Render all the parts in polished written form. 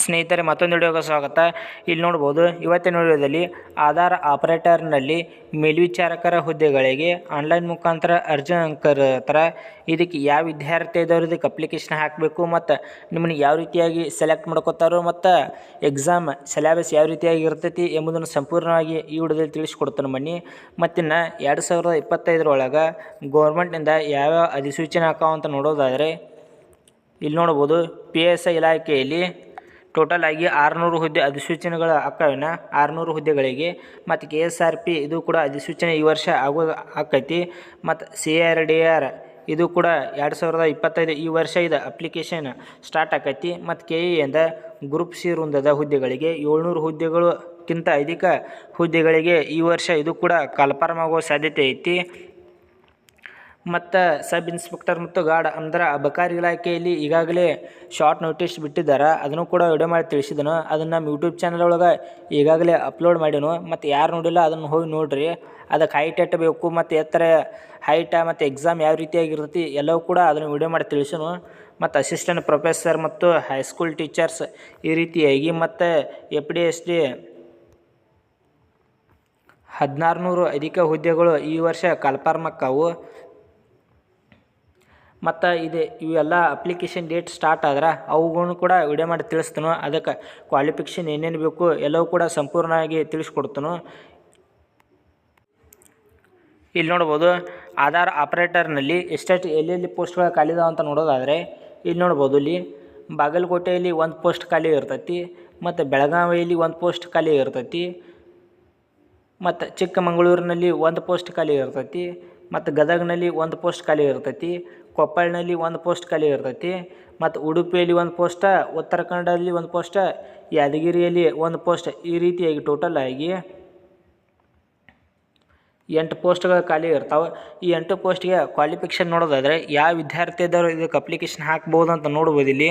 ಸ್ನೇಹಿತರೆ, ಮತ್ತೊಂದು ವಿಡಿಯೋಗೆ ಸ್ವಾಗತ. ಇಲ್ಲಿ ನೋಡ್ಬೋದು, ಇವತ್ತಿನ ವಿಡಿಯೋದಲ್ಲಿ ಆಧಾರ್ ಆಪರೇಟರ್ನಲ್ಲಿ ಮೇಲ್ವಿಚಾರಕರ ಹುದ್ದೆಗಳಿಗೆ ಆನ್ಲೈನ್ ಮುಖಾಂತರ ಅರ್ಜಿ ಕರೀತಾರೆ. ಇದಕ್ಕೆ ಯಾವ ವಿದ್ಯಾರ್ಥಿ ಇದ್ದವರು ಇದಕ್ಕೆ ಅಪ್ಲಿಕೇಶನ್ ಹಾಕಬೇಕು ಮತ್ತು ನಿಮ್ಮನ್ನು ಯಾವ ರೀತಿಯಾಗಿ ಸೆಲೆಕ್ಟ್ ಮಾಡ್ಕೋತಾರೋ ಮತ್ತು ಎಕ್ಸಾಮ್ ಸಿಲೆಬಸ್ ಯಾವ ರೀತಿಯಾಗಿ ಇರ್ತೈತಿ ಎಂಬುದನ್ನು ಸಂಪೂರ್ಣವಾಗಿ ಈ ವಿಡಿಯೋದಲ್ಲಿ ತಿಳಿಸ್ಕೊಡ್ತಾನೆ ಬನ್ನಿ. ಮತ್ತಿನ್ನು 2025 ಗೌರ್ಮೆಂಟ್ನಿಂದ ಯಾವ್ಯಾವ ಅಧಿಸೂಚನೆ ಹಾಕಾವ ಅಂತ ನೋಡೋದಾದರೆ, ಇಲ್ಲಿ ನೋಡ್ಬೋದು, PSI ಇಲಾಖೆಯಲ್ಲಿ ಟೋಟಲ್ ಆಗಿ 600 ಹುದ್ದೆ ಅಧಿಸೂಚನೆಗಳು ಹಾಕವಿನ 600 ಹುದ್ದೆಗಳಿಗೆ. ಮತ್ತು KSRP ಇದು ಕೂಡ ಅಧಿಸೂಚನೆ ಈ ವರ್ಷ ಆಕೈತಿ. ಮತ್ತು CRDR ಇದು ಕೂಡ 2025 ಈ ವರ್ಷ ಇದು ಅಪ್ಲಿಕೇಶನ್ ಸ್ಟಾರ್ಟ್ ಆಕೈತಿ. ಮತ್ತು KE ಎಂದ ಗ್ರೂಪ್ C ವೃಂದದ ಹುದ್ದೆಗಳಿಗೆ 700 ಹುದ್ದೆಗಳಿಗಿಂತ ಅಧಿಕ ಹುದ್ದೆಗಳಿಗೆ ಈ ವರ್ಷ ಇದು ಕೂಡ ಕನ್ಫರ್ಮ್ ಆಗೋ ಸಾಧ್ಯತೆ ಐತಿ. ಮತ್ತು ಸಬ್ ಇನ್ಸ್ಪೆಕ್ಟರ್ ಮತ್ತು ಗಾರ್ಡ್ ಅಂದ್ರೆ ಅಬಕಾರಿ ಇಲಾಖೆಯಲ್ಲಿ ಈಗಾಗಲೇ ಶಾರ್ಟ್ ನೋಟಿಸ್ ಬಿಟ್ಟಿದ್ದಾರೆ. ಅದನ್ನು ಕೂಡ ವಿಡಿಯೋ ಮಾಡಿ ತಿಳಿಸಿದನು. ಅದನ್ನು ನಮ್ಮ ಯೂಟ್ಯೂಬ್ ಚಾನಲ್ ಒಳಗೆ ಈಗಾಗಲೇ ಅಪ್ಲೋಡ್ ಮಾಡಿನು. ಮತ್ತು ಯಾರು ನೋಡಿಲ್ಲ ಅದನ್ನು ಹೋಗಿ ನೋಡಿರಿ. ಅದಕ್ಕೆ ಹೈಟ್ ಬೇಕು ಮತ್ತು ಎತ್ತರ ಹೈಟ ಮತ್ತು ಎಕ್ಸಾಮ್ ಯಾವ ರೀತಿಯಾಗಿರ್ತೈತಿ ಎಲ್ಲವೂ ಕೂಡ ಅದನ್ನು ವಿಡಿಯೋ ಮಾಡಿ ತಿಳಿಸೋನು. ಮತ್ತು ಅಸಿಸ್ಟೆಂಟ್ ಪ್ರೊಫೆಸರ್ ಮತ್ತು ಹೈಸ್ಕೂಲ್ ಟೀಚರ್ಸ್ ಈ ರೀತಿಯಾಗಿ ಮತ್ತು FDSD 1600 ಅಧಿಕ ಹುದ್ದೆಗಳು ಈ ವರ್ಷ ಕನ್ಫರ್ಮ್ ಆಕ್ಕಾವು. ಮತ್ತು ಇವೆಲ್ಲ ಅಪ್ಲಿಕೇಶನ್ ಡೇಟ್ ಸ್ಟಾರ್ಟ್ ಆದ್ರೆ ಅವುಗಳನ್ನು ಕೂಡ ವಿಡಿಯೋ ಮಾಡಿ ತಿಳಿಸ್ತಾನು. ಅದಕ್ಕೆ ಕ್ವಾಲಿಫಿಕೇಷನ್ ಏನೇನು ಬೇಕು ಎಲ್ಲವೂ ಕೂಡ ಸಂಪೂರ್ಣವಾಗಿ ತಿಳಿಸ್ಕೊಡ್ತಾನು. ಇಲ್ಲಿ ನೋಡ್ಬೋದು, ಆಧಾರ್ ಆಪರೇಟರ್ನಲ್ಲಿ ಎಷ್ಟೆಷ್ಟು ಎಲ್ಲೆಲ್ಲಿ ಪೋಸ್ಟ್ಗಳು ಖಾಲಿದಾವ ಅಂತ ನೋಡೋದಾದರೆ, ಇಲ್ಲಿ ನೋಡ್ಬೋದು, ಇಲ್ಲಿ ಬಾಗಲಕೋಟೆಯಲ್ಲಿ 1 ಪೋಸ್ಟ್ ಖಾಲಿ ಇರ್ತೈತಿ. ಮತ್ತು ಬೆಳಗಾವಿಯಲ್ಲಿ 1 ಪೋಸ್ಟ್ ಖಾಲಿ ಇರ್ತೈತಿ. ಮತ್ತು ಚಿಕ್ಕಮಗಳೂರಿನಲ್ಲಿ 1 ಪೋಸ್ಟ್ ಖಾಲಿ ಇರ್ತೈತಿ. ಮತ್ತು ಗದಗನಲ್ಲಿ 1 ಪೋಸ್ಟ್ ಖಾಲಿ ಇರ್ತೈತಿ. ಕೊಪ್ಪಳನಲ್ಲಿ 1 ಪೋಸ್ಟ್ ಖಾಲಿ ಇರ್ತೈತಿ. ಮತ್ತು ಉಡುಪಿಯಲ್ಲಿ 1 ಪೋಸ್ಟ, ಉತ್ತರ ಕನ್ನಡದಲ್ಲಿ 1 ಪೋಸ್ಟ, ಯಾದಗಿರಿಯಲ್ಲಿ 1 ಪೋಸ್ಟ್, ಈ ರೀತಿಯಾಗಿ ಟೋಟಲ್ ಆಗಿ 8 ಪೋಸ್ಟ್ಗಳು ಖಾಲಿ ಇರ್ತಾವೆ. ಈ 8 ಪೋಸ್ಟ್ಗೆ ಕ್ವಾಲಿಫಿಕೇಷನ್ ನೋಡೋದಾದರೆ ಯಾವ ವಿದ್ಯಾರ್ಥಿ ಇದ್ದವರು ಇದಕ್ಕೆ ಅಪ್ಲಿಕೇಶನ್ ಹಾಕ್ಬೋದು ಅಂತ ನೋಡ್ಬೋದು. ಇಲ್ಲಿ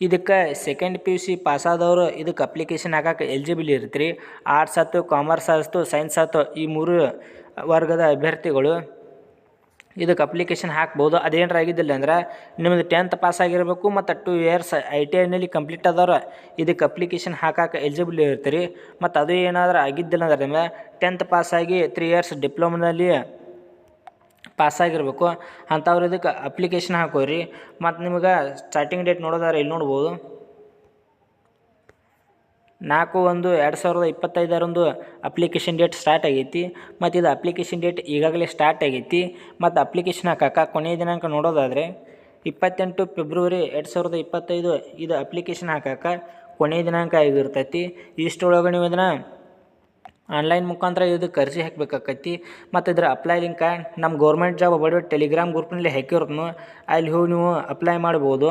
ಇದಕ್ಕೆ ಸೆಕೆಂಡ್ PUC ಪಾಸಾದವರು ಇದಕ್ಕೆ ಅಪ್ಲಿಕೇಶನ್ ಹಾಕಕ್ಕೆ ಎಲಿಜಿಬಲ್ ಇರ್ತೀರಿ. ಆರ್ಟ್ಸ್ ಆಯ್ತು, ಕಾಮರ್ಸ್ ಆಯ್ತು, ಸೈನ್ಸ್ ಆಯ್ತು, ಈ 3 ವರ್ಗದ ಅಭ್ಯರ್ಥಿಗಳು ಇದಕ್ಕೆ ಅಪ್ಲಿಕೇಶನ್ ಹಾಕ್ಬೋದು. ಅದೇನಾರ ಆಗಿದ್ದಿಲ್ಲ ಅಂದ್ರೆ ನಿಮ್ಮದು 10th ಪಾಸ್ ಆಗಿರಬೇಕು ಮತ್ತು 2 years ITIನಲ್ಲಿ ಕಂಪ್ಲೀಟ್ ಆದವ್ರು ಇದಕ್ಕೆ ಅಪ್ಲಿಕೇಶನ್ ಹಾಕಕ್ಕೆ ಎಲಿಜಿಬಲ್ ಇರ್ತೀರಿ. ಮತ್ತು ಅದು ಏನಾದರೂ ಆಗಿದ್ದಿಲ್ಲ ಅಂದ್ರೆ ನಿಮಗೆ 10th ಪಾಸಾಗಿ 3 years ಡಿಪ್ಲೊಮದಲ್ಲಿ ಪಾಸಾಗಿರ್ಬೇಕು ಅಂಥವ್ರು ಇದಕ್ಕೆ ಅಪ್ಲಿಕೇಶನ್ ಹಾಕೋರಿ. ಮತ್ತು ನಿಮಗೆ ಸ್ಟಾರ್ಟಿಂಗ್ ಡೇಟ್ ನೋಡೋದಾದ್ರೆ ಇಲ್ಲಿ ನೋಡ್ಬೋದು, 4/1/2025 ಅಪ್ಲಿಕೇಶನ್ ಡೇಟ್ ಸ್ಟಾರ್ಟ್ ಆಗೈತಿ. ಮತ್ತು ಇದು ಅಪ್ಲಿಕೇಶನ್ ಡೇಟ್ ಈಗಾಗಲೇ ಸ್ಟಾರ್ಟ್ ಆಗೈತಿ. ಮತ್ತು ಅಪ್ಲಿಕೇಶನ್ ಹಾಕಕ್ಕೆ ಕೊನೆಯ ದಿನಾಂಕ ನೋಡೋದಾದರೆ 28 ಫೆಬ್ರವರಿ 2025 ಇದು ಅಪ್ಲಿಕೇಶನ್ ಹಾಕಕ್ಕೆ ಕೊನೆಯ ದಿನಾಂಕ ಆಗಿರ್ತೈತಿ. ಇಷ್ಟರೊಳಗೆ ನೀವು ಇದನ್ನು ಆನ್ಲೈನ್ ಮುಖಾಂತರ ಇದಕ್ಕೆ ಅರ್ಜಿ ಹಾಕಬೇಕಾಕೈತಿ. ಮತ್ತು ಇದರ ಅಪ್ಲೈ ಲಿಂಕ ನಮ್ಮ ಗೌರ್ಮೆಂಟ್ ಜಾಬ್ ಬಡವ ಟೆಲಿಗ್ರಾಮ್ ಗ್ರೂಪ್ನಲ್ಲಿ ಹಾಕಿರೋನು, ಅಲ್ಲಿ ಹೋಗಿ ನೀವು ಅಪ್ಲೈ ಮಾಡ್ಬೋದು.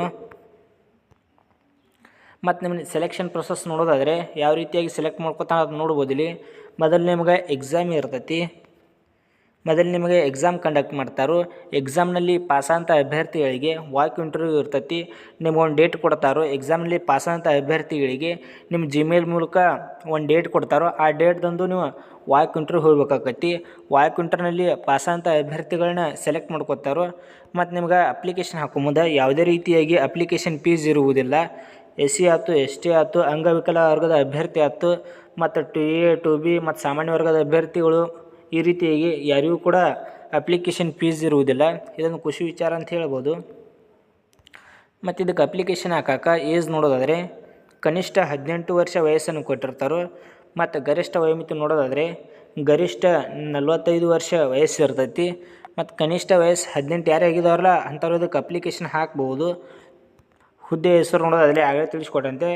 ಮತ್ತು ನಿಮಗೆ ಸೆಲೆಕ್ಷನ್ ಪ್ರೊಸೆಸ್ ನೋಡೋದಾದರೆ ಯಾವ ರೀತಿಯಾಗಿ ಸೆಲೆಕ್ಟ್ ಮಾಡ್ಕೊತಾ ಅದು ನೋಡ್ಬೋದು. ಇಲ್ಲಿ ಮೊದಲು ನಿಮಗೆ ಎಕ್ಸಾಮ್ ಇರ್ತೈತಿ. ಮೊದಲು ನಿಮಗೆ ಎಕ್ಸಾಮ್ ಕಂಡಕ್ಟ್ ಮಾಡ್ತಾರೋ. ಎಕ್ಸಾಮ್ನಲ್ಲಿ ಪಾಸಾದಂಥ ಅಭ್ಯರ್ಥಿಗಳಿಗೆ ವಾಕ್ ಇಂಟರ್ವ್ಯೂ ಇರ್ತೈತಿ. ನಿಮ್ಗೊಂದು ಡೇಟ್ ಕೊಡ್ತಾರೋ. ಎಕ್ಸಾಮ್ನಲ್ಲಿ ಪಾಸಾದಂಥ ಅಭ್ಯರ್ಥಿಗಳಿಗೆ ನಿಮ್ಮ Gmail ಮೂಲಕ ಒಂದು ಡೇಟ್ ಕೊಡ್ತಾರೋ. ಆ ಡೇಟ್ದಂದು ನೀವು ವಾಕ್ ಇಂಟರ್ವ್ಯೂ ಹೋಗ್ಬೇಕಾಕೈತಿ. ವಾಕ್ ಇಂಟರ್ವ್ಯೂನಲ್ಲಿ ಪಾಸಾದಂಥ ಅಭ್ಯರ್ಥಿಗಳನ್ನ ಸೆಲೆಕ್ಟ್ ಮಾಡ್ಕೊತಾರೋ. ಮತ್ತು ನಿಮ್ಗೆ ಅಪ್ಲಿಕೇಶನ್ ಹಾಕೋ ಮುಂದೆ ಯಾವುದೇ ರೀತಿಯಾಗಿ ಅಪ್ಲಿಕೇಶನ್ ಫೀಸ್ ಇರುವುದಿಲ್ಲ. SC ಆಯ್ತು, ST ಆಯ್ತು, ಅಂಗವಿಕಲ ವರ್ಗದ ಅಭ್ಯರ್ಥಿ ಆಯ್ತು, ಮತ್ತು 2A 2B ಮತ್ತು ಸಾಮಾನ್ಯ ವರ್ಗದ ಅಭ್ಯರ್ಥಿಗಳು ಈ ರೀತಿಯಾಗಿ ಯಾರಿಗೂ ಕೂಡ ಅಪ್ಲಿಕೇಶನ್ ಫೀಸ್ ಇರುವುದಿಲ್ಲ. ಇದೊಂದು ಖುಷಿ ವಿಚಾರ ಅಂತ ಹೇಳ್ಬೋದು. ಮತ್ತು ಇದಕ್ಕೆ ಅಪ್ಲಿಕೇಶನ್ ಹಾಕಕ್ಕೆ ಏಜ್ ನೋಡೋದಾದರೆ ಕನಿಷ್ಠ 18 ವರ್ಷ ವಯಸ್ಸನ್ನು ಕೊಟ್ಟಿರ್ತಾರೋ. ಮತ್ತು ಗರಿಷ್ಠ ವಯೋಮಿತಿ ನೋಡೋದಾದರೆ ಗರಿಷ್ಠ 45 ವರ್ಷ ವಯಸ್ಸು ಇರ್ತೈತಿ. ಮತ್ತು ಕನಿಷ್ಠ ವಯಸ್ಸು 18 ಯಾರೇ ಆಗಿದಾರಲ್ಲ ಅಂಥವ್ರು ಇದಕ್ಕೆ ಅಪ್ಲಿಕೇಶನ್ ಹಾಕ್ಬೋದು. ಹುದ್ದೆ ಹೆಸರು ನೋಡೋದಾದರೆ ಆಗಲೇ ತಿಳಿಸ್ಕೊಟ್ಟಂತೆ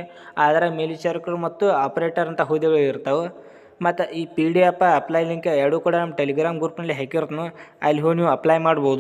ಆಧಾರ ಮೇಲ್ವಿಚಾರಕರು ಮತ್ತು ಆಪರೇಟರ್ ಅಂತ ಹುದ್ದೆಗಳು ಇರ್ತಾವೆ. ಮತ್ತು ಈ PDF ಅಪ್ಲೈ ಲಿಂಕ್ ಎರಡೂ ಕೂಡ ನಮ್ಮ ಟೆಲಿಗ್ರಾಮ್ ಗ್ರೂಪ್ನಲ್ಲಿ ಹಾಕಿರ್ತಾನು, ಅಲ್ಲಿ ಹೋಗಿ ನೀವು ಅಪ್ಲೈ ಮಾಡ್ಬೋದು.